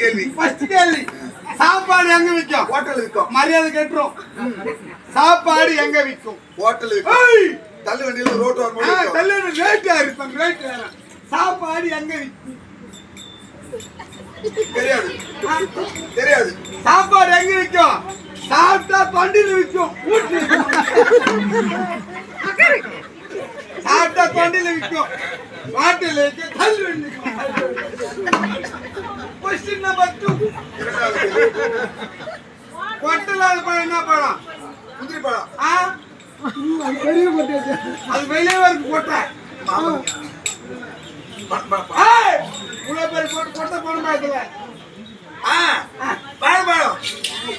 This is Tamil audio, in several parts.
கேள்வி. சாப்பாடு எங்க விற்கும்? ஹோட்டல் விற்கும். மரியாதை கேட்டுரும். சாப்பாடு எங்க விற்கும்? ஹோட்டல் விற்கும். தள்ளு வண்டியில ரோட்டு வரும்போது தள்ளு ரேட்டா இருக்கும். ரேட் சாப்பாடு எங்க விற்கும்? தெரியாது. தெரியாது. சாப்பாடு எங்க விற்கும்? சாப்பிட்டா தொண்டில விற்கும். சாப்பிட்டா தொண்டில விற்கும். வாட்டில விற்கும். தள்ளு வண்டி. Question number 2. கொட்டலாத பழம் என்ன பழம்? முந்திரி பழம். அது வெளியே வரைக்கும் கொட்டை. இவ்வளவு பேர் போட்டு கொட்டை போட மாட்டல. பழம்.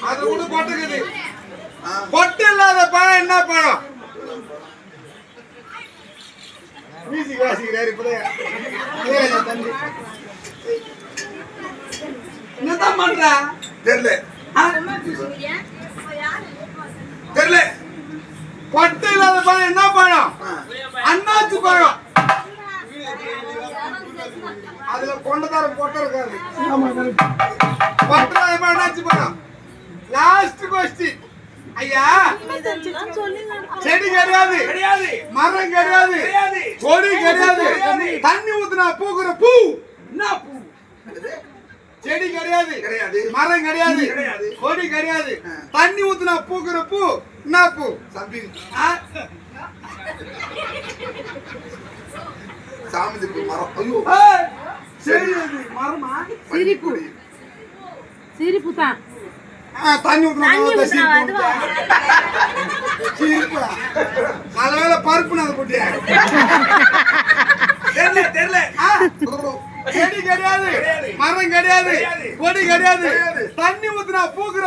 அது கூட கொட்டைக்குது. கொட்டை இல்லாத பழம் என்ன பழம்? மியூசிக் வாசிக்கிறாரு இப்படியே. என்னதான் பண்ற? தெரியல. தெரியல. கொட்டை இல்லாத பழம் என்ன பழம்? அண்ணாச்சி பழம். அதுல கொண்டதாரம் கொட்டை இருக்காது. கொட்டை இல்லாத பழம் அண்ணாச்சி பழம். Last question. ஐயா, செடி கிடையாது, மரம் கிடையாது, கொடி கிடையாது, தண்ணி ஊத்துனா பூக்குற பூ என்ன பூ? செடி கிடையாது, மரம் கிடையாது, கொடி கிடையாது, தண்ணி ஊத்துனா பூக்குற பூ என்ன பூ? சாமி மரம். ஐயோ, சரி, மரமா? சிரிப்பு. சிரிப்பு தான். தண்ணி ஊத்துனா சிரிப்பு. நல்லவேளை பருப்பு அதை போட்டியா? தெரியல. செடி கிடையாது, மரம் கிடையாது, கொடி கிடையாது, தண்ணி ஊத்துனா பூக்குற